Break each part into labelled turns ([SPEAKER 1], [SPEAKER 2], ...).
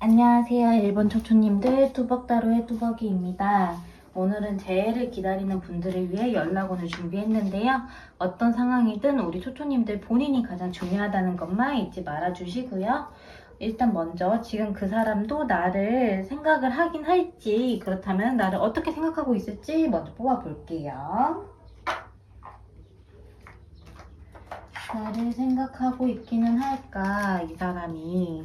[SPEAKER 1] 안녕하세요, 일본 초초님들. 뚜벅다로의 뚜벅이입니다. 오늘은 재해를 기다리는 분들을 위해 연락원을 준비했는데요. 어떤 상황이든 우리 초초님들 본인이 가장 중요하다는 것만 잊지 말아주시고요. 일단 먼저 지금 그 사람도 나를 생각을 하긴 할지, 그렇다면 나를 어떻게 생각하고 있을지 먼저 뽑아볼게요. 나를 생각하고 있기는 할까, 이 사람이.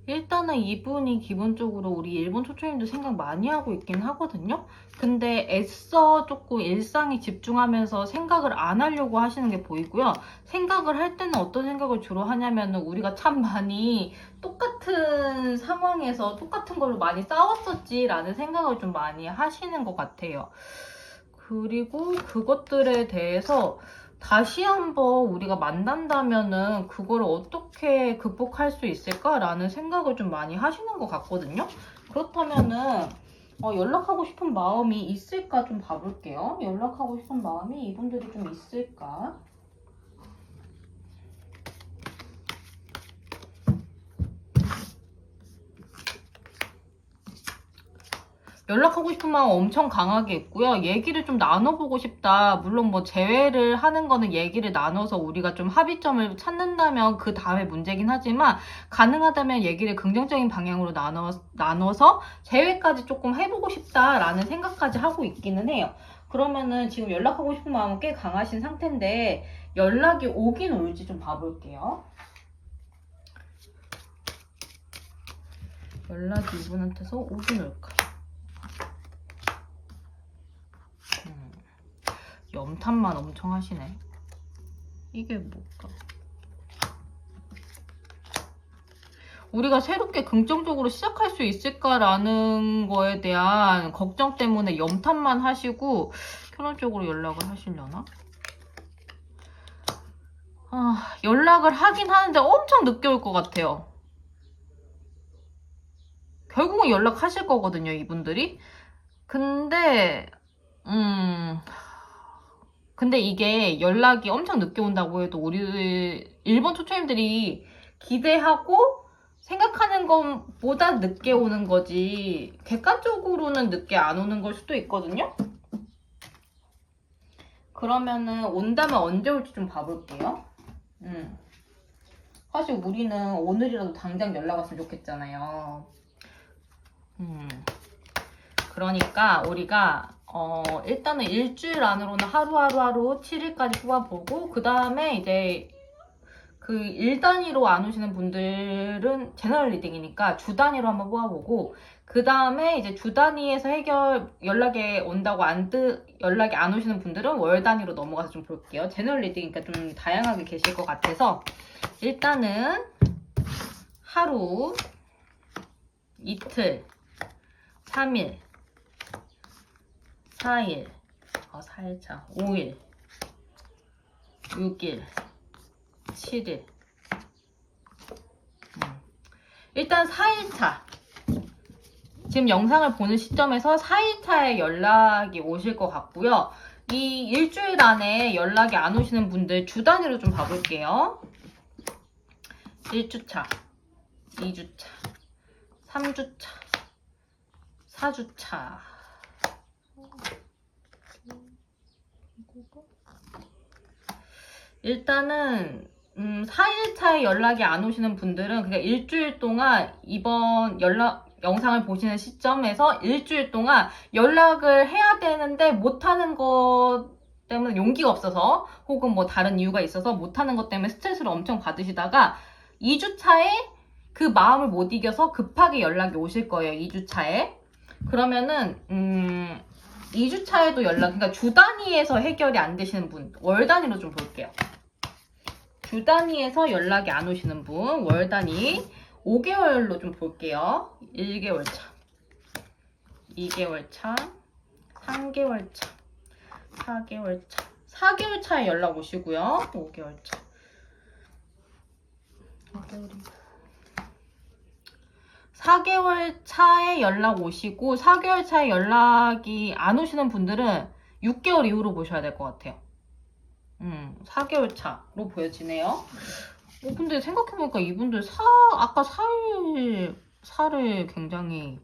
[SPEAKER 1] 일단은 이분이 기본적으로 우리 일본 초초님도 생각 많이 하고 있긴 하거든요. 근데 애써 조금 일상에 집중하면서 생각을 안 하려고 하시는 게 보이고요. 생각을 할 때는 어떤 생각을 주로 하냐면은 우리가 참 많이 똑같은 상황에서 똑같은 걸로 많이 싸웠었지라는 생각을 좀 많이 하시는 것 같아요. 그리고 그것들에 대해서 다시 한번 우리가 만난다면은 그걸 어떻게 극복할 수 있을까라는 생각을 좀 많이 하시는 것 같거든요. 그렇다면은 연락하고 싶은 마음이 있을까 좀 봐볼게요. 연락하고 싶은 마음이 이분들이 좀 있을까? 연락하고 싶은 마음 엄청 강하게 있고요. 얘기를 좀 나눠보고 싶다. 물론 뭐 재회를 하는 거는 얘기를 나눠서 우리가 좀 합의점을 찾는다면 그 다음에 문제긴 하지만 가능하다면 얘기를 긍정적인 방향으로 나눠서 재회까지 조금 해보고 싶다라는 생각까지 하고 있기는 해요. 그러면은 지금 연락하고 싶은 마음은 꽤 강하신 상태인데 연락이 오긴 올지 좀 봐볼게요. 연락이 이분한테서 오긴 올까? 염탐만 엄청 하시네. 이게 뭘까? 우리가 새롭게 긍정적으로 시작할 수 있을까라는 거에 대한 걱정 때문에 염탐만 하시고 결혼적으로 연락을 하시려나? 연락을 하긴 하는데 엄청 늦게 올 것 같아요. 결국은 연락하실 거거든요, 이분들이. 근데 이게 연락이 엄청 늦게 온다고 해도 우리 일본 초초님들이 기대하고 생각하는 것보다 늦게 오는 거지 객관적으로는 늦게 안 오는 걸 수도 있거든요. 그러면은 온다면 언제 올지 좀 봐볼게요. 사실 우리는 오늘이라도 당장 연락 왔으면 좋겠잖아요. 그러니까 우리가 일단은 일주일 안으로는 하루하루 7일까지 뽑아보고 그 다음에 이제 그 일 단위로 안 오시는 분들은 제너럴 리딩이니까 주 단위로 한번 뽑아보고 그 다음에 이제 주 단위에서 연락이 온다고 연락이 안 오시는 분들은 월 단위로 넘어가서 좀 볼게요. 제너럴 리딩이니까 좀 다양하게 계실 것 같아서 일단은 하루, 이틀, 3일, 4일, 4일차, 5일, 6일, 7일. 일단 4일차. 지금 영상을 보는 시점에서 4일차에 연락이 오실 것 같고요. 이 일주일 안에 연락이 안 오시는 분들 주 단위로 좀 봐볼게요. 1주차, 2주차, 3주차, 4주차. 일단은 4일차에 연락이 안 오시는 분들은 그냥 일주일 동안 이번 영상을 보시는 시점에서 일주일 동안 연락을 해야 되는데 못하는 것 때문에 용기가 없어서 혹은 뭐 다른 이유가 있어서 못하는 것 때문에 스트레스를 엄청 받으시다가 2주차에 그 마음을 못 이겨서 급하게 연락이 오실 거예요. 2주차에. 그러면은 2주차에도 그러니까 주 단위에서 해결이 안 되시는 분, 월 단위로 좀 볼게요. 주 단위에서 연락이 안 오시는 분, 월 단위 5개월로 좀 볼게요. 1개월 차, 2개월 차, 3개월 차, 4개월 차, 4개월 차에 연락 오시고요. 5개월 차. 4개월 차에 연락 오시고 4개월 차에 연락이 안 오시는 분들은 6개월 이후로 보셔야 될 것 같아요. 4개월 차로 보여지네요. 근데 생각해보니까 이분들 아까 4를 굉장히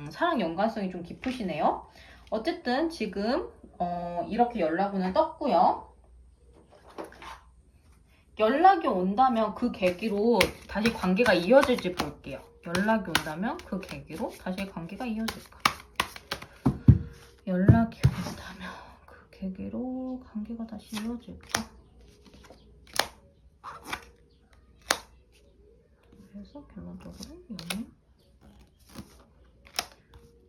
[SPEAKER 1] 사랑 연관성이 좀 깊으시네요. 어쨌든 지금 이렇게 연락은 떴고요. 연락이 온다면 그 계기로 다시 관계가 이어질지 볼게요. 연락이 온다면 그 계기로 다시 관계가 이어질까? 연락이 온다면 그 계기로 관계가 다시 이어질까? 그래서 결론적으로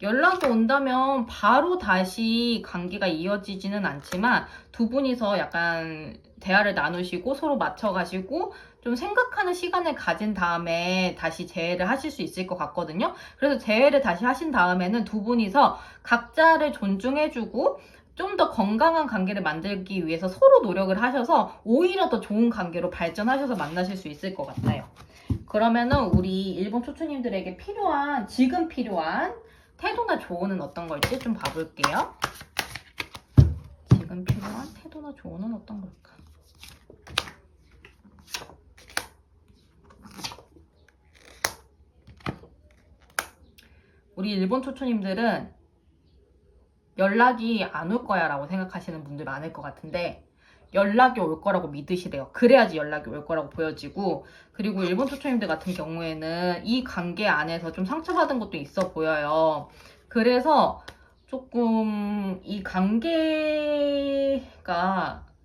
[SPEAKER 1] 연락이 온다면 바로 다시 관계가 이어지지는 않지만 두 분이서 약간 대화를 나누시고 서로 맞춰가시고 좀 생각하는 시간을 가진 다음에 다시 재회를 하실 수 있을 것 같거든요. 그래서 재회를 다시 하신 다음에는 두 분이서 각자를 존중해주고 좀 더 건강한 관계를 만들기 위해서 서로 노력을 하셔서 오히려 더 좋은 관계로 발전하셔서 만나실 수 있을 것 같아요. 그러면은 우리 일본 초초님들에게 지금 필요한 태도나 조언은 어떤 걸지 좀 봐볼게요. 지금 필요한 태도나 조언은 어떤 걸까? 우리 일본 초초님들은 연락이 안 올 거야 라고 생각하시는 분들 많을 것 같은데 연락이 올 거라고 믿으시래요. 그래야지 연락이 올 거라고 보여지고, 그리고 일본 초초님들 같은 경우에는 이 관계 안에서 좀 상처받은 것도 있어 보여요. 그래서 조금 이 관계가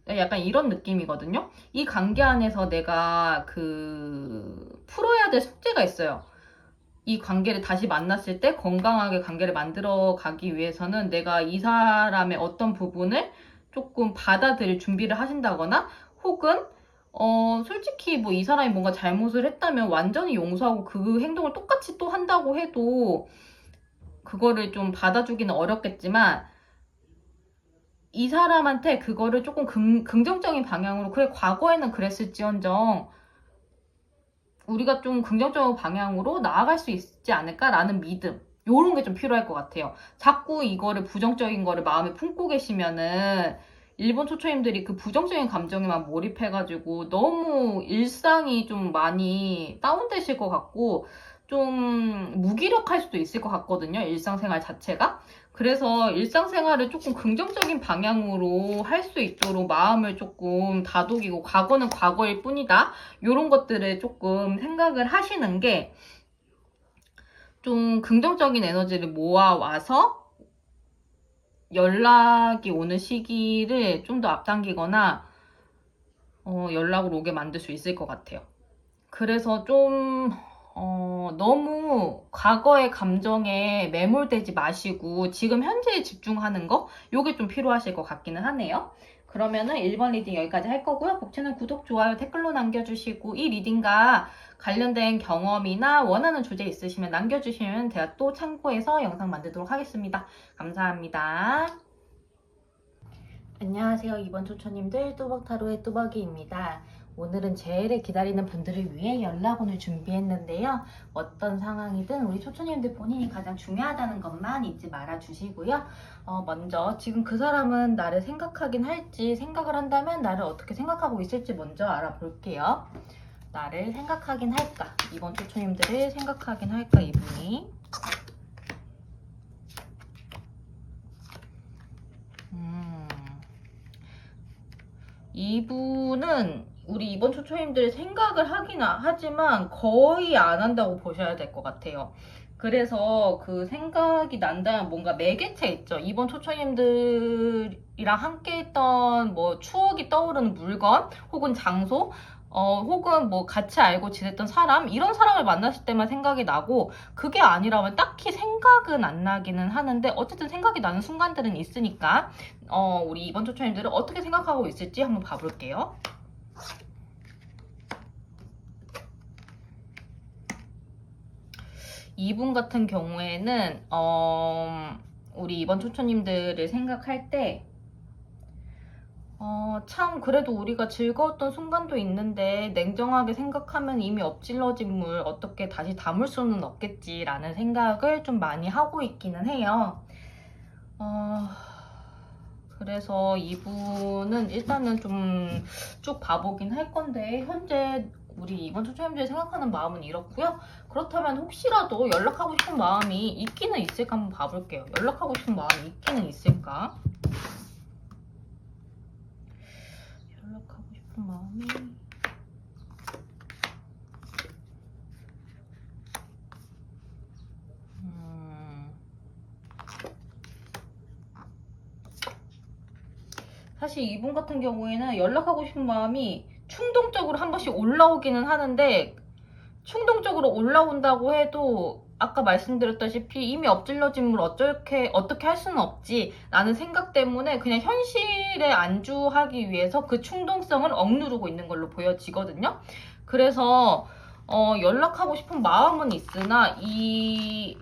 [SPEAKER 1] 약간 이런 느낌이거든요. 이 관계 안에서 내가 풀어야 될 숙제가 있어요. 이 관계를 다시 만났을 때 건강하게 관계를 만들어 가기 위해서는 내가 이 사람의 어떤 부분을 조금 받아들일 준비를 하신다거나, 혹은 솔직히 뭐 이 사람이 뭔가 잘못을 했다면 완전히 용서하고 그 행동을 똑같이 또 한다고 해도 그거를 좀 받아주기는 어렵겠지만, 이 사람한테 그거를 조금 긍정적인 방향으로, 그래 과거에는 그랬을지언정 우리가 좀 긍정적인 방향으로 나아갈 수 있지 않을까라는 믿음, 요런 게 좀 필요할 것 같아요. 자꾸 이거를 부정적인 거를 마음에 품고 계시면은 일본 초초님들이 그 부정적인 감정에만 몰입해가지고 너무 일상이 좀 많이 다운되실 것 같고 좀 무기력할 수도 있을 것 같거든요. 일상생활 자체가. 그래서 일상생활을 조금 긍정적인 방향으로 할 수 있도록 마음을 조금 다독이고, 과거는 과거일 뿐이다, 이런 것들을 조금 생각을 하시는 게 좀 긍정적인 에너지를 모아와서 연락이 오는 시기를 좀 더 앞당기거나 연락을 오게 만들 수 있을 것 같아요. 그래서 좀 너무 과거의 감정에 매몰되지 마시고 지금 현재에 집중하는 거, 요게 좀 필요하실 것 같기는 하네요. 그러면은 1번 리딩 여기까지 할 거고요. 복채는 구독, 좋아요, 댓글로 남겨주시고, 이 리딩과 관련된 경험이나 원하는 주제 있으시면 남겨주시면 제가 또 참고해서 영상 만들도록 하겠습니다. 감사합니다. 안녕하세요. 2번 초초님들, 뚜벅타로의 뚜벅이입니다. 오늘은 재회를 기다리는 분들을 위해 연락원을 준비했는데요. 어떤 상황이든 우리 초초님들 본인이 가장 중요하다는 것만 잊지 말아 주시고요. 먼저 지금 그 사람은 나를 생각하긴 할지, 생각을 한다면 나를 어떻게 생각하고 있을지 먼저 알아볼게요. 나를 생각하긴 할까? 2번 초초님들을 생각하긴 할까, 이분이? 이분은 우리 이번 초초님들 생각을 하긴 하지만 거의 안 한다고 보셔야 될 것 같아요. 그래서 그 생각이 난다면 뭔가 매개체 있죠. 이번 초초님들이랑 함께 했던 뭐 추억이 떠오르는 물건, 혹은 장소, 혹은 뭐 같이 알고 지냈던 사람, 이런 사람을 만났을 때만 생각이 나고, 그게 아니라면 딱히 생각은 안 나기는 하는데 어쨌든 생각이 나는 순간들은 있으니까 우리 이번 초초님들은 어떻게 생각하고 있을지 한번 봐볼게요. 이분 같은 경우에는 우리 이번 초초님들을 생각할 때 참 그래도 우리가 즐거웠던 순간도 있는데 냉정하게 생각하면 이미 엎질러진 물 어떻게 다시 담을 수는 없겠지라는 생각을 좀 많이 하고 있기는 해요. 그래서 이분은 일단은 좀 쭉 봐보긴 할 건데 현재 우리 이번 초초님들이 생각하는 마음은 이렇고요. 그렇다면 혹시라도 연락하고 싶은 마음이 있기는 있을까 한번 봐볼게요. 연락하고 싶은 마음이 있기는 있을까? 연락하고 싶은 마음이 사실 이분 같은 경우에는 연락하고 싶은 마음이 충동적으로 한 번씩 올라오기는 하는데 충동적으로 올라온다고 해도 아까 말씀드렸다시피 이미 엎질러진 물 어떻게 할 수는 없지 라는 생각 때문에 그냥 현실에 안주하기 위해서 그 충동성을 억누르고 있는 걸로 보여지거든요. 그래서 연락하고 싶은 마음은 있으나 이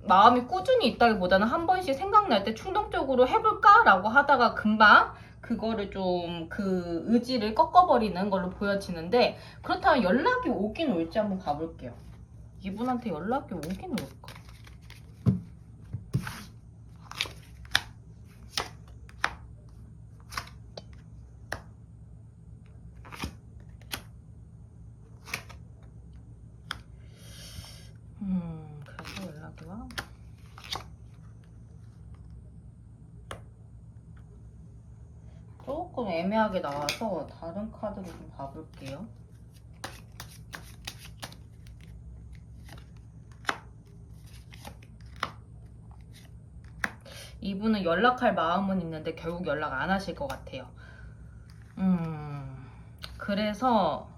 [SPEAKER 1] 마음이 꾸준히 있다기보다는 한 번씩 생각날 때 충동적으로 해볼까? 라고 하다가 금방 그거를 좀 그 의지를 꺾어버리는 걸로 보여지는데 그렇다면 연락이 오긴 올지 한번 봐볼게요. 이분한테 연락이 오긴 올까? 그래서 연락이 와? 조금 애매하게 나와서 다른 카드로 좀 봐볼게요. 이분은 연락할 마음은 있는데 결국 연락 안 하실 것 같아요. 그래서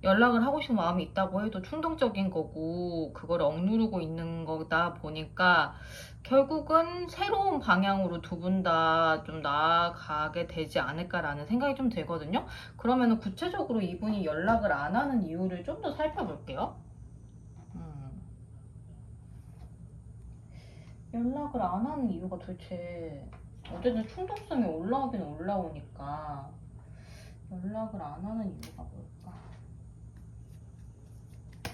[SPEAKER 1] 연락을 하고 싶은 마음이 있다고 해도 충동적인 거고 그걸 억누르고 있는 거다 보니까 결국은 새로운 방향으로 두 분 다 좀 나아가게 되지 않을까라는 생각이 좀 들거든요. 그러면 구체적으로 이분이 연락을 안 하는 이유를 좀 더 살펴볼게요. 연락을 안 하는 이유가 도대체 어쨌든 충동성이 올라오긴 올라오니까 연락을 안 하는 이유가 뭘까?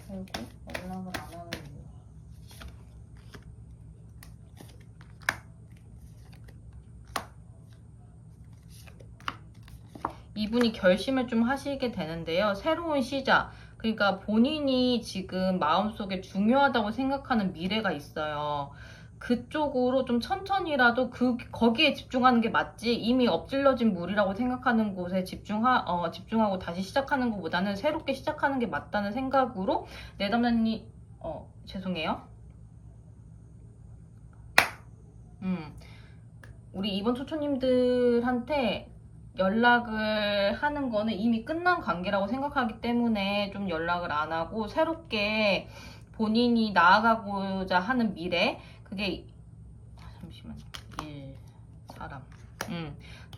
[SPEAKER 1] 결국 연락을 안 하는 이유. 이분이 결심을 좀 하시게 되는데요. 새로운 시작. 그러니까 본인이 지금 마음속에 중요하다고 생각하는 미래가 있어요. 그쪽으로 좀 천천히라도 거기에 집중하는 게 맞지 이미 엎질러진 물이라고 생각하는 곳에 집중하고 다시 시작하는 것보다는 새롭게 시작하는 게 맞다는 생각으로 내담자님 죄송해요. 우리 이번 초초님들한테 연락을 하는 거는 이미 끝난 관계라고 생각하기 때문에 좀 연락을 안 하고 새롭게 본인이 나아가고자 하는 미래 그게 잠시만요. 사람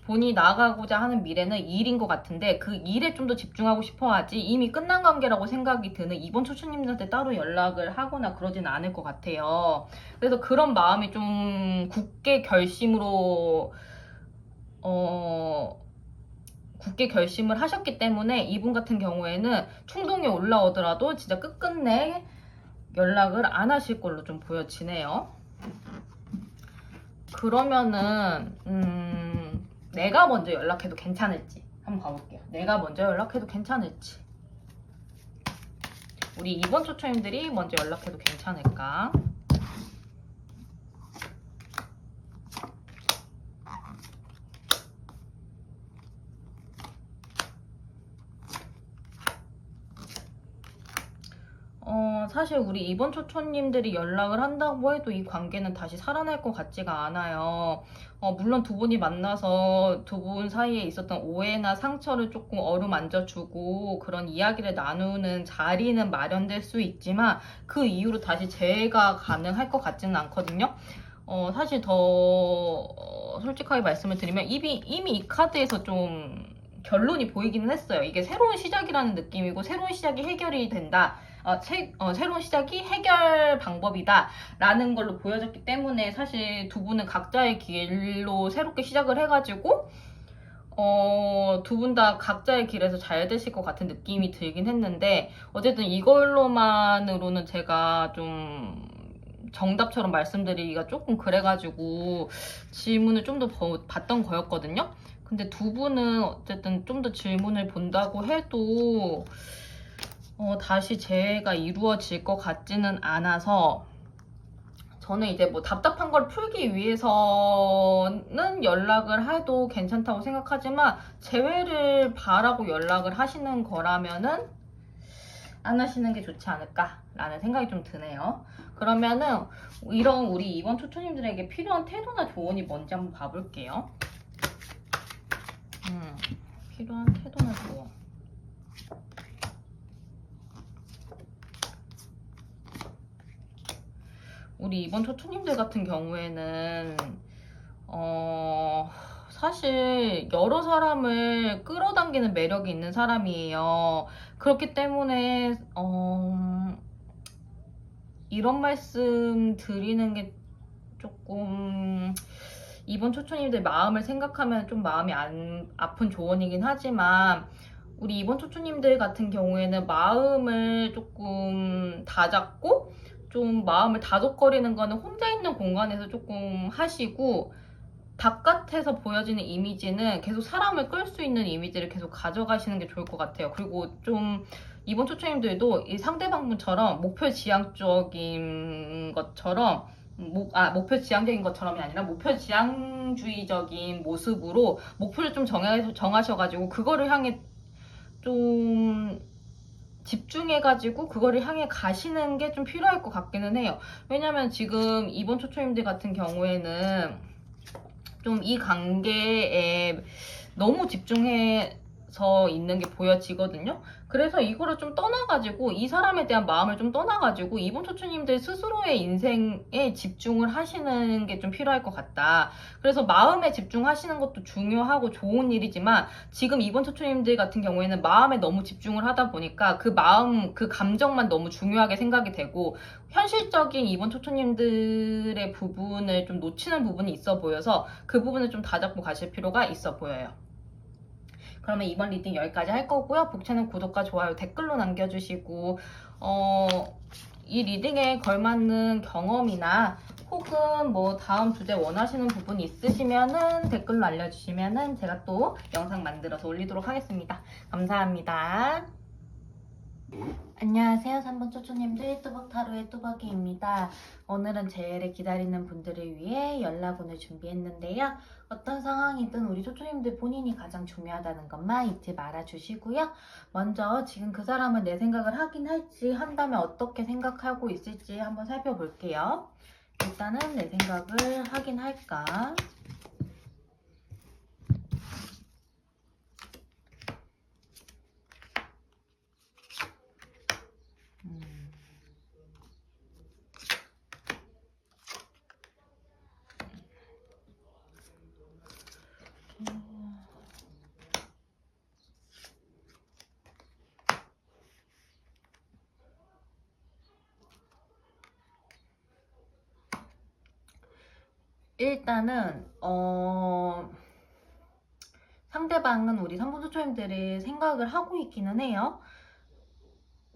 [SPEAKER 1] 본인이 나아가고자 하는 미래는 일인 것 같은데 그 일에 좀 더 집중하고 싶어 하지 이미 끝난 관계라고 생각이 드는 이번 초초님들한테 따로 연락을 하거나 그러진 않을 것 같아요. 그래서 그런 마음이 좀 굳게 결심을 하셨기 때문에 이분 같은 경우에는 충동이 올라오더라도 진짜 끝끝내 연락을 안 하실 걸로 좀 보여지네요. 그러면은 내가 먼저 연락해도 괜찮을지 한번 봐볼게요. 내가 먼저 연락해도 괜찮을지 우리 이번 초초님들이 먼저 연락해도 괜찮을까? 사실 우리 이번 초초님들이 연락을 한다고 해도 이 관계는 다시 살아날 것 같지가 않아요. 물론 두 분이 만나서 두 분 사이에 있었던 오해나 상처를 조금 어루만져주고 그런 이야기를 나누는 자리는 마련될 수 있지만 그 이후로 다시 재회가 가능할 것 같지는 않거든요. 사실 더 솔직하게 말씀을 드리면 이미 이 카드에서 좀 결론이 보이기는 했어요. 이게 새로운 시작이라는 느낌이고 새로운 시작이 해결이 된다. 새로운 시작이 해결 방법이다 라는 걸로 보여졌기 때문에 사실 두 분은 각자의 길로 새롭게 시작을 해가지고 두 분 다 각자의 길에서 잘 되실 것 같은 느낌이 들긴 했는데, 어쨌든 이걸로만으로는 제가 좀 정답처럼 말씀드리기가 조금 그래가지고 질문을 좀 더 봤던 거였거든요. 근데 두 분은 어쨌든 좀 더 질문을 본다고 해도 다시 재회가 이루어질 것 같지는 않아서, 저는 이제 뭐 답답한 걸 풀기 위해서는 연락을 해도 괜찮다고 생각하지만, 재회를 바라고 연락을 하시는 거라면은 안 하시는 게 좋지 않을까라는 생각이 좀 드네요. 그러면은 이런 우리 이번 초초님들에게 필요한 태도나 조언이 뭔지 한번 봐볼게요. 필요한 태도나 조언. 우리 이번 초초님들 같은 경우에는 사실 여러 사람을 끌어당기는 매력이 있는 사람이에요. 그렇기 때문에 이런 말씀 드리는 게 조금 이번 초초님들 마음을 생각하면 좀 마음이 아픈 조언이긴 하지만, 우리 이번 초초님들 같은 경우에는 마음을 조금 다잡고 좀 마음을 다독거리는 거는 혼자 있는 공간에서 조금 하시고, 바깥에서 보여지는 이미지는 계속 사람을 끌 수 있는 이미지를 계속 가져가시는 게 좋을 것 같아요. 그리고 좀 이번 초초님들도 이 상대방분처럼 목표 지향적인 것처럼 목표 지향적인 것처럼이 아니라 목표 지향주의적인 모습으로 목표를 좀 정하셔가지고 그거를 향해 좀 집중해가지고 그거를 향해 가시는 게 좀 필요할 것 같기는 해요. 왜냐면 지금 이번 초초님들 같은 경우에는 좀 이 관계에 너무 집중해서 있는 게 보여지거든요. 그래서 이거를 좀 떠나가지고, 이 사람에 대한 마음을 좀 떠나가지고 이번 초초님들 스스로의 인생에 집중을 하시는 게 좀 필요할 것 같다. 그래서 마음에 집중하시는 것도 중요하고 좋은 일이지만, 지금 이번 초초님들 같은 경우에는 마음에 너무 집중을 하다 보니까 그 마음, 그 감정만 너무 중요하게 생각이 되고, 현실적인 이번 초초님들의 부분을 좀 놓치는 부분이 있어 보여서 그 부분을 좀 다잡고 가실 필요가 있어 보여요. 그러면 이번 리딩 여기까지 할 거고요. 복채는 구독과 좋아요, 댓글로 남겨주시고, 이 리딩에 걸맞는 경험이나 혹은 뭐 다음 주제 원하시는 부분이 있으시면은 댓글로 알려주시면은 제가 또 영상 만들어서 올리도록 하겠습니다. 감사합니다. 안녕하세요. 3번 초초님들, 뚜벅타로의 뚜벅이입니다. 오늘은 재회를 기다리는 분들을 위해 연락운을 준비했는데요. 어떤 상황이든 우리 초초님들 본인이 가장 중요하다는 것만 잊지 말아주시고요. 먼저 지금 그 사람은 내 생각을 하긴 할지, 한다면 어떻게 생각하고 있을지 한번 살펴볼게요. 일단은 내 생각을 하긴 할까? 일단은 상대방은 우리 3번 초초님들의 생각을 하고 있기는 해요.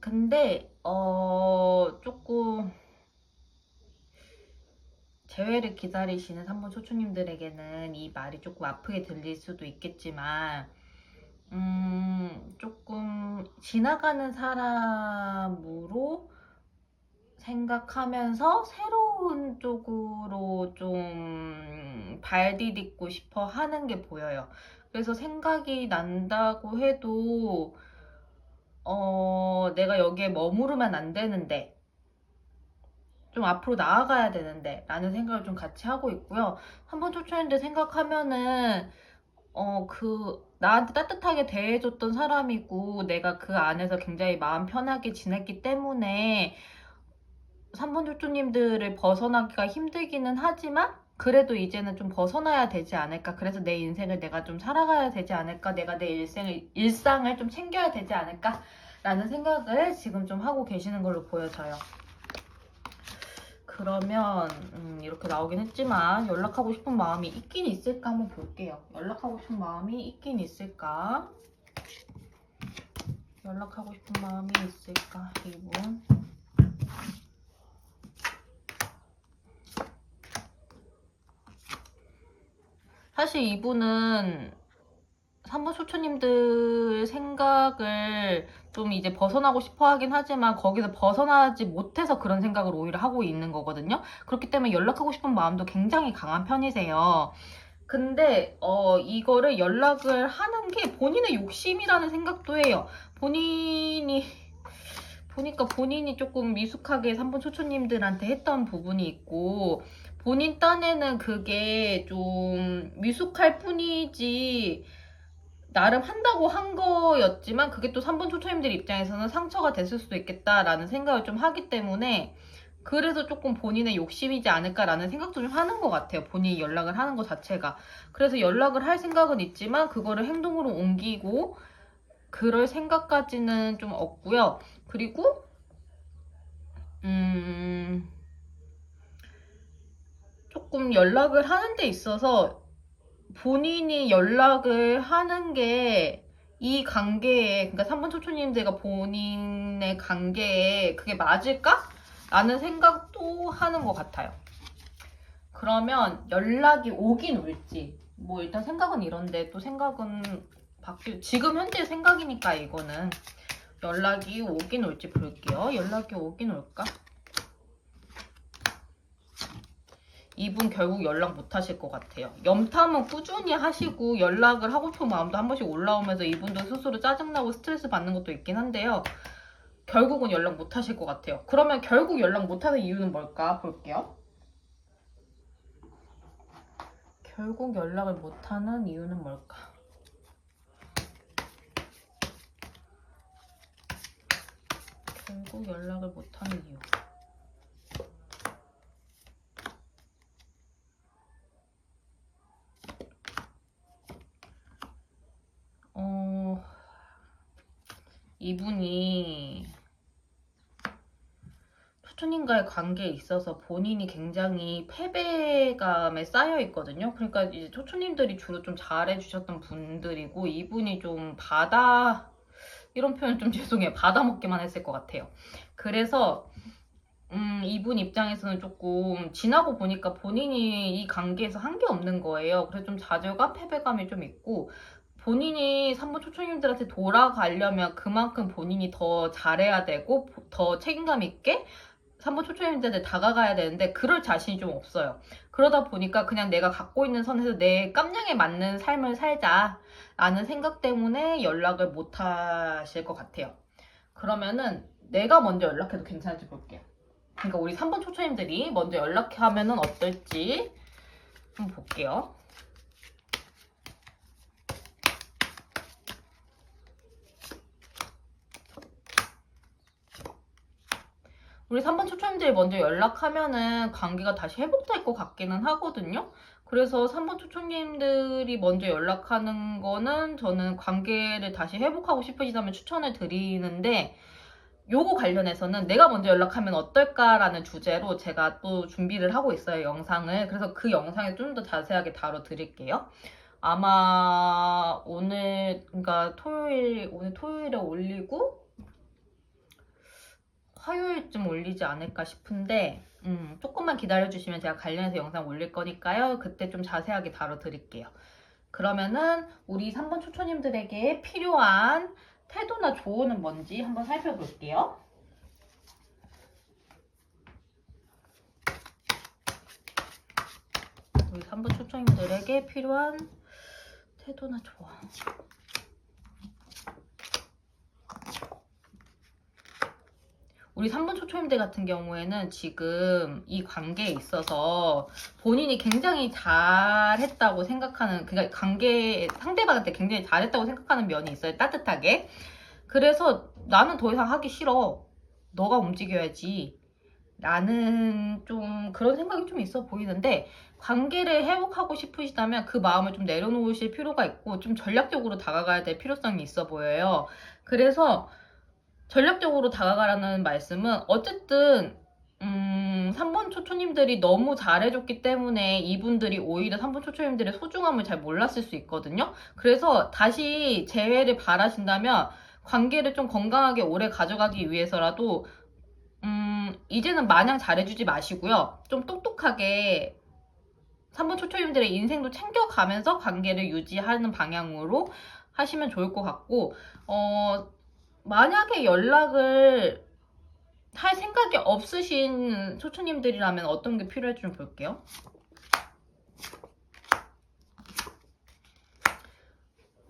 [SPEAKER 1] 근데 조금 재회를 기다리시는 3번 초초님들에게는 이 말이 조금 아프게 들릴 수도 있겠지만, 조금 지나가는 사람으로 생각하면서 새로운 쪽으로 좀 발디딛고 싶어 하는 게 보여요. 그래서 생각이 난다고 해도 내가 여기에 머무르면 안 되는데, 좀 앞으로 나아가야 되는데 라는 생각을 좀 같이 하고 있고요. 3번 초초님들 생각하면은 나한테 따뜻하게 대해줬던 사람이고, 내가 그 안에서 굉장히 마음 편하게 지냈기 때문에 3번 초초님들을 벗어나기가 힘들기는 하지만, 그래도 이제는 좀 벗어나야 되지 않을까. 그래서 내 인생을 내가 좀 살아가야 되지 않을까. 내가 내 일상을 좀 챙겨야 되지 않을까 라는 생각을 지금 좀 하고 계시는 걸로 보여져요. 그러면 이렇게 나오긴 했지만 연락하고 싶은 마음이 있긴 있을까 한번 볼게요. 연락하고 싶은 마음이 있긴 있을까? 연락하고 싶은 마음이 있을까? 이분. 사실 이분은 3번 초초님들 생각을 좀 이제 벗어나고 싶어 하긴 하지만 거기서 벗어나지 못해서 그런 생각을 오히려 하고 있는 거거든요. 그렇기 때문에 연락하고 싶은 마음도 굉장히 강한 편이세요. 근데 이거를 연락을 하는 게 본인의 욕심이라는 생각도 해요. 본인이 보니까 본인이 조금 미숙하게 3번 초초님들한테 했던 부분이 있고 본인 딴에는 그게 좀 미숙할 뿐이지 나름 한다고 한 거였지만 그게 또 3번 초초님들 입장에서는 상처가 됐을 수도 있겠다라는 생각을 좀 하기 때문에 그래서 조금 본인의 욕심이지 않을까라는 생각도 좀 하는 것 같아요. 본인이 연락을 하는 것 자체가. 그래서 연락을 할 생각은 있지만 그거를 행동으로 옮기고 그럴 생각까지는 좀 없고요. 그리고 조금 연락을 하는 데 있어서 본인이 연락을 하는 게 이 관계에, 그러니까 3번 초초님들과 본인의 관계에 그게 맞을까? 라는 생각도 하는 것 같아요. 그러면 연락이 오긴 올지, 뭐 일단 생각은 이런데 또 생각은 지금 현재 생각이니까 이거는 연락이 오긴 올지 볼게요. 연락이 오긴 올까? 이분 결국 연락 못 하실 것 같아요. 염탐은 꾸준히 하시고 연락을 하고 싶은 마음도 한 번씩 올라오면서 이분도 스스로 짜증나고 스트레스 받는 것도 있긴 한데요. 결국은 연락 못 하실 것 같아요. 그러면 결국 연락 못 하는 이유는 뭘까 볼게요. 결국 연락을 못 하는 이유는 뭘까? 결국 연락을 못 하는 이유. 이분이 초초님과의 관계에 있어서 본인이 굉장히 패배감에 쌓여 있거든요. 그러니까 이제 초초님들이 주로 좀 잘해주셨던 분들이고 이분이 좀 이런 표현 좀 죄송해요. 받아먹기만 했을 것 같아요. 그래서 이분 입장에서는 조금 지나고 보니까 본인이 이 관계에서 한 게 없는 거예요. 그래서 좀 좌절감, 패배감이 좀 있고 본인이 3번 초초님들한테 돌아가려면 그만큼 본인이 더 잘해야 되고 더 책임감 있게 3번 초초님들한테 다가가야 되는데 그럴 자신이 좀 없어요. 그러다 보니까 그냥 내가 갖고 있는 선에서 내 깜냥에 맞는 삶을 살자 라는 생각 때문에 연락을 못 하실 것 같아요. 그러면은 내가 먼저 연락해도 괜찮을지 볼게요. 그러니까 우리 3번 초초님들이 먼저 연락하면은 어떨지 한번 볼게요. 우리 3번 초초님들이 먼저 연락하면은 관계가 다시 회복될 것 같기는 하거든요. 그래서 3번 초초님들이 먼저 연락하는 거는 저는 관계를 다시 회복하고 싶으시다면 추천을 드리는데 요거 관련해서는 내가 먼저 연락하면 어떨까라는 주제로 제가 또 준비를 하고 있어요, 영상을. 그래서 그 영상에 좀 더 자세하게 다뤄드릴게요. 아마 그러니까 오늘 토요일에 올리고 화요일쯤 올리지 않을까 싶은데 조금만 기다려주시면 제가 관련해서 영상 올릴 거니까요. 그때 좀 자세하게 다뤄드릴게요. 그러면은 우리 3번 초초님들에게 필요한 태도나 조언은 뭔지 한번 살펴볼게요. 우리 3번 초초님들에게 필요한 태도나 조언. 우리 3번 초초님들 같은 경우에는 지금 이 관계에 있어서 본인이 굉장히 잘했다고 생각하는, 그러니까 상대방한테 굉장히 잘했다고 생각하는 면이 있어요. 따뜻하게. 그래서 나는 더 이상 하기 싫어. 너가 움직여야지. 나는 좀 그런 생각이 좀 있어 보이는데 관계를 회복하고 싶으시다면 그 마음을 좀 내려놓으실 필요가 있고 좀 전략적으로 다가가야 될 필요성이 있어 보여요. 그래서 전략적으로 다가가라는 말씀은 어쨌든 3번 초초님들이 너무 잘해줬기 때문에 이분들이 오히려 3번 초초님들의 소중함을 잘 몰랐을 수 있거든요. 그래서 다시 재회를 바라신다면 관계를 좀 건강하게 오래 가져가기 위해서라도 이제는 마냥 잘해주지 마시고요. 좀 똑똑하게 3번 초초님들의 인생도 챙겨가면서 관계를 유지하는 방향으로 하시면 좋을 것 같고, 만약에 연락을 할 생각이 없으신 초초님들이라면 어떤 게 필요할지 좀 볼게요.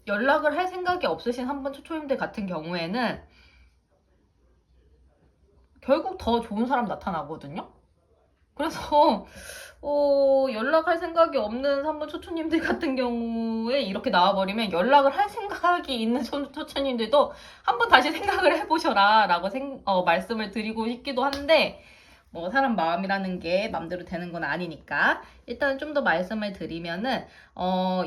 [SPEAKER 1] 연락을 할 생각이 없으신 3번 초초님들 같은 경우에는 결국 더 좋은 사람 나타나거든요. 그래서 연락할 생각이 없는 3번 초초님들 같은 경우에 이렇게 나와버리면 연락을 할 생각이 있는 초초님들도 한번 다시 생각을 해보셔라 라고 말씀을 드리고 싶기도 한데, 뭐 사람 마음이라는 게 맘대로 되는 건 아니니까 일단 좀 더 말씀을 드리면은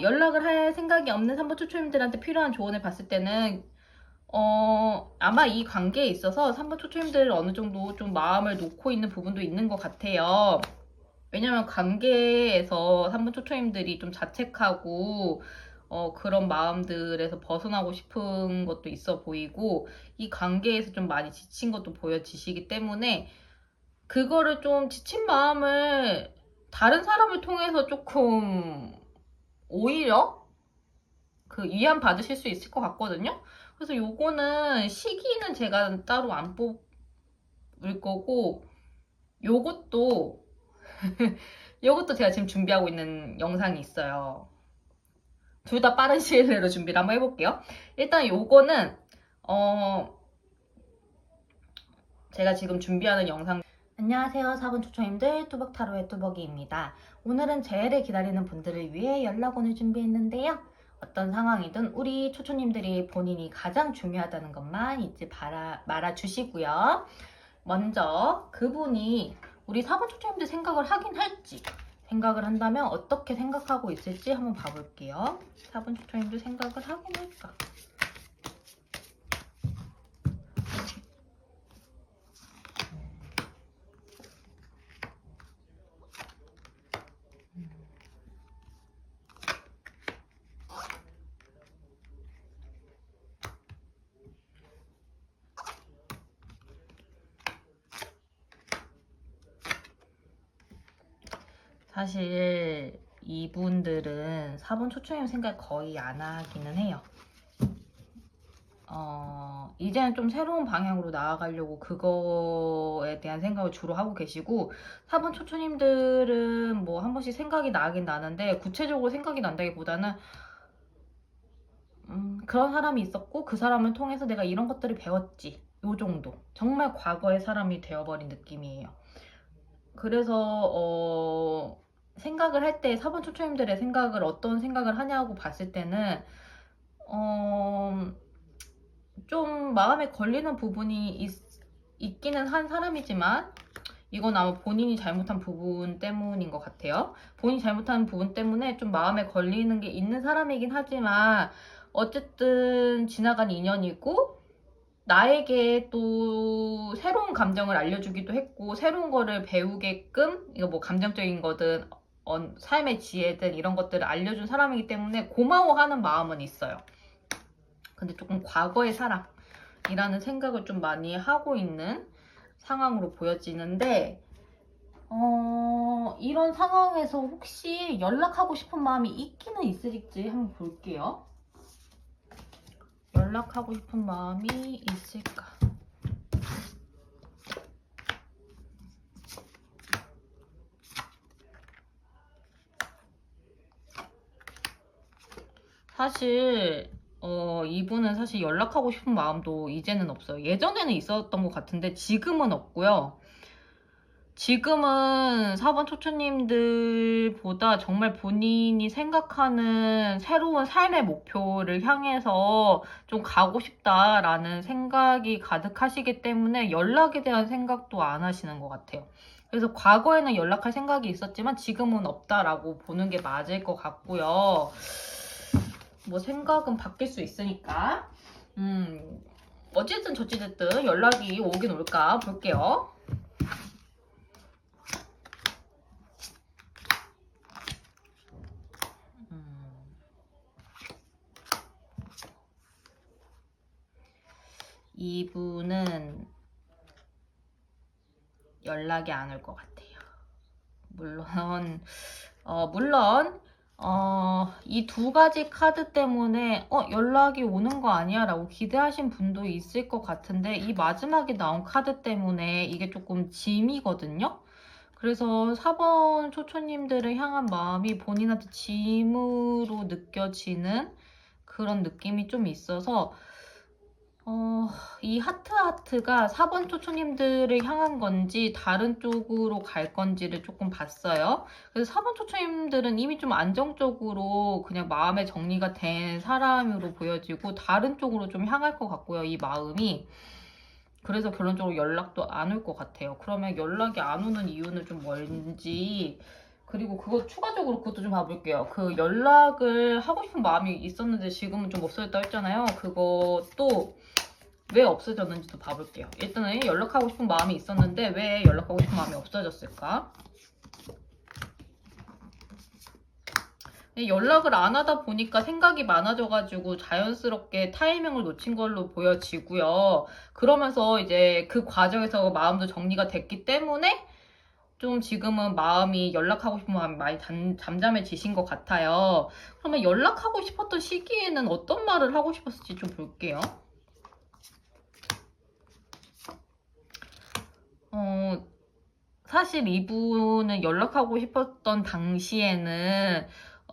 [SPEAKER 1] 연락을 할 생각이 없는 3번 초초님들한테 필요한 조언을 봤을 때는 아마 이 관계에 있어서 3번 초초님들 어느 정도 좀 마음을 놓고 있는 부분도 있는 것 같아요. 왜냐면 관계에서 3번 초초님들이 좀 자책하고 그런 마음들에서 벗어나고 싶은 것도 있어 보이고, 이 관계에서 좀 많이 지친 것도 보여지시기 때문에 그거를 좀 지친 마음을 다른 사람을 통해서 조금 오히려 그 위안 받으실 수 있을 것 같거든요. 그래서 요거는 시기는 제가 따로 안 뽑을 거고, 요것도 제가 지금 준비하고 있는 영상이 있어요. 둘 다 빠른 시일 내로 준비를 한번 해볼게요. 일단 요거는 제가 지금 준비하는 영상. 안녕하세요, 4번 초초님들, 뚜벅타로의 뚜벅이입니다. 오늘은 재해를 기다리는 분들을 위해 연락원을 준비했는데요. 어떤 상황이든 우리 초초님들이 본인이 가장 중요하다는 것만 잊지 말아주시고요. 먼저 그분이 우리 4번 초초님들 생각을 하긴 할지, 생각을 한다면 어떻게 생각하고 있을지 한번 봐볼게요. 4번 초초님들 생각을 하긴 할까? 사실 이분들은 4번 초초님 생각 거의 안 하기는 해요. 이제는 좀 새로운 방향으로 나아가려고 그거에 대한 생각을 주로 하고 계시고, 4번 초초님들은 뭐 한 번씩 생각이 나긴 나는데 구체적으로 생각이 난다기보다는 그런 사람이 있었고 그 사람을 통해서 내가 이런 것들을 배웠지, 요 정도. 정말 과거의 사람이 되어버린 느낌이에요. 그래서 생각을 할 때 4번 초초님들의 생각을 어떤 생각을 하냐고 봤을 때는 좀 마음에 걸리는 부분이 있기는 한 사람이지만, 이건 아마 본인이 잘못한 부분 때문인 것 같아요. 본인이 잘못한 부분 때문에 좀 마음에 걸리는 게 있는 사람이긴 하지만, 어쨌든 지나간 인연이고 나에게 또 새로운 감정을 알려주기도 했고, 새로운 거를 배우게끔, 이거 뭐 감정적인 거든 삶의 지혜든 이런 것들을 알려준 사람이기 때문에 고마워하는 마음은 있어요. 근데 조금 과거의 사랑이라는 생각을 좀 많이 하고 있는 상황으로 보여지는데, 이런 상황에서 혹시 연락하고 싶은 마음이 있기는 있을지 한번 볼게요. 연락하고 싶은 마음이 있을까? 사실 이분은 사실 연락하고 싶은 마음도 이제는 없어요. 예전에는 있었던 것 같은데 지금은 없고요. 지금은 4번 초초님들보다 정말 본인이 생각하는 새로운 삶의 목표를 향해서 좀 가고 싶다라는 생각이 가득하시기 때문에 연락에 대한 생각도 안 하시는 것 같아요. 그래서 과거에는 연락할 생각이 있었지만 지금은 없다라고 보는 게 맞을 것 같고요. 뭐 생각은 바뀔 수 있으니까. 어찌됐든 저찌됐든 연락이 오긴 올까 볼게요. 이분은 연락이 안 올 것 같아요. 물론 이 두 가지 카드 때문에 연락이 오는 거 아니야 라고 기대하신 분도 있을 것 같은데, 이 마지막에 나온 카드 때문에 이게 조금 짐이거든요. 그래서 4번 초초님들을 향한 마음이 본인한테 짐으로 느껴지는 그런 느낌이 좀 있어서 이 하트가 4번 초초님들을 향한 건지 다른 쪽으로 갈 건지를 조금 봤어요. 그래서 4번 초초님들은 이미 좀 안정적으로 그냥 마음의 정리가 된 사람으로 보여지고 다른 쪽으로 좀 향할 것 같고요, 이 마음이. 그래서 결론적으로 연락도 안 올 것 같아요. 그러면 연락이 안 오는 이유는 좀 뭔지, 그리고 그거 추가적으로 그것도 좀 봐볼게요. 그 연락을 하고 싶은 마음이 있었는데 지금은 좀 없어졌다 했잖아요. 그것도 왜 없어졌는지도 봐볼게요. 일단은 연락하고 싶은 마음이 있었는데 왜 연락하고 싶은 마음이 없어졌을까? 연락을 안 하다 보니까 생각이 많아져가지고 자연스럽게 타이밍을 놓친 걸로 보여지고요. 그러면서 이제 그 과정에서 마음도 정리가 됐기 때문에 좀 지금은 마음이, 연락하고 싶은 마음이 많이 잠잠해지신 것 같아요. 그러면 연락하고 싶었던 시기에는 어떤 말을 하고 싶었을지 좀 볼게요. 사실 이분은 연락하고 싶었던 당시에는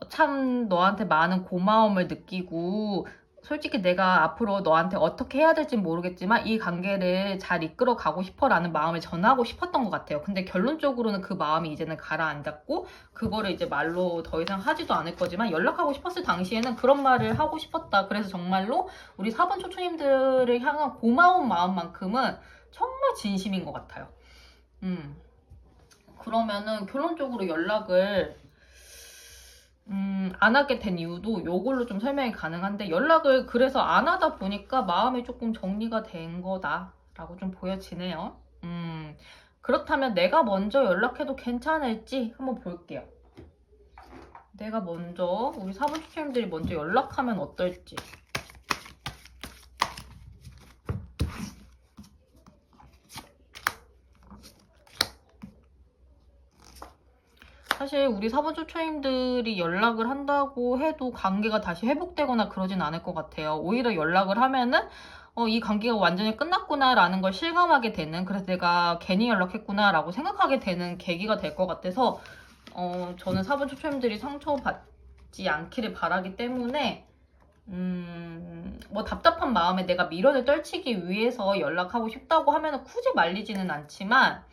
[SPEAKER 1] 참 너한테 많은 고마움을 느끼고, 솔직히 내가 앞으로 너한테 어떻게 해야 될지 모르겠지만 이 관계를 잘 이끌어 가고 싶어 라는 마음을 전하고 싶었던 것 같아요. 근데 결론적으로는 그 마음이 이제는 가라앉았고 그거를 이제 말로 더 이상 하지도 않을 거지만, 연락하고 싶었을 당시에는 그런 말을 하고 싶었다. 그래서 정말로 우리 4번 초초님들을 향한 고마운 마음만큼은 정말 진심인 것 같아요. 그러면은 결론적으로 연락을 안 하게 된 이유도 요걸로 좀 설명이 가능한데, 연락을 그래서 안 하다 보니까 마음이 조금 정리가 된 거다라고 좀 보여지네요. 그렇다면 내가 먼저 연락해도 괜찮을지 한번 볼게요. 내가 먼저, 우리 4번 초청님들이 먼저 연락하면 어떨지. 사실 우리 4번 초초님들이 연락을 한다고 해도 관계가 다시 회복되거나 그러진 않을 것 같아요. 오히려 연락을 하면은 이 관계가 완전히 끝났구나 라는 걸 실감하게 되는, 그래서 내가 괜히 연락했구나 라고 생각하게 되는 계기가 될 것 같아서 저는 4번 초초님들이 상처받지 않기를 바라기 때문에 뭐 답답한 마음에 내가 미련을 떨치기 위해서 연락하고 싶다고 하면 굳이 말리지는 않지만,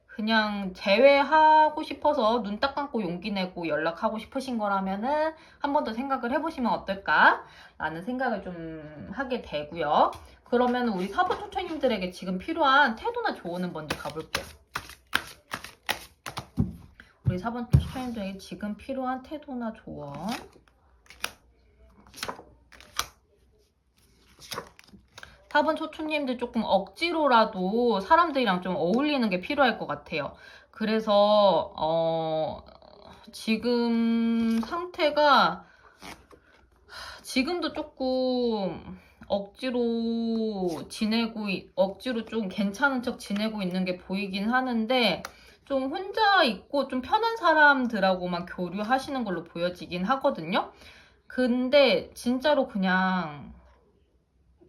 [SPEAKER 1] 그냥 제외하고 싶어서 눈 딱 감고 용기 내고 연락하고 싶으신 거라면은 한 번 더 생각을 해보시면 어떨까 라는 생각을 좀 하게 되고요. 그러면 우리 4번 초초님들에게 지금 필요한 태도나 조언은 먼저 가볼게요. 우리 4번 초초님들에게 지금 필요한 태도나 조언. 4번 초초님들 조금 억지로라도 사람들이랑 좀 어울리는 게 필요할 것 같아요. 그래서 지금 상태가 지금도 조금 억지로 좀 괜찮은 척 지내고 있는 게 보이긴 하는데, 좀 혼자 있고 좀 편한 사람들하고만 교류하시는 걸로 보여지긴 하거든요. 근데 진짜로 그냥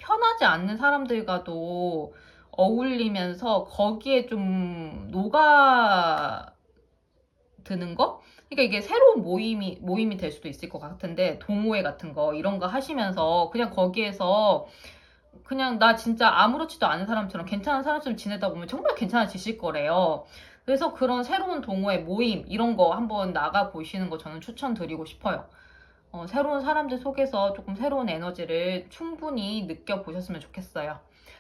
[SPEAKER 1] 편하지 않는 사람들과도 어울리면서 거기에 좀 녹아드는 거? 그러니까 이게 새로운 모임이 될 수도 있을 것 같은데, 동호회 같은 거 이런 거 하시면서 그냥 거기에서 그냥 나 진짜 아무렇지도 않은 사람처럼 괜찮은 사람처럼 지내다 보면 정말 괜찮아지실 거래요. 그래서 그런 새로운 동호회 모임 이런 거 한번 나가 보시는 거 저는 추천드리고 싶어요. 새로운 사람들 속에서 조금 새로운 에너지를 충분히 느껴보셨으면 좋겠어요.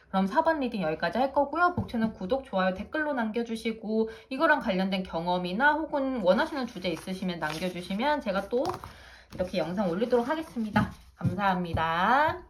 [SPEAKER 1] 그럼 4번 리딩 여기까지 할 거고요. 복채널 구독, 좋아요, 댓글로 남겨주시고 이거랑 관련된 경험이나 혹은 원하시는 주제 있으시면 남겨주시면 제가 또 이렇게 영상 올리도록 하겠습니다. 감사합니다.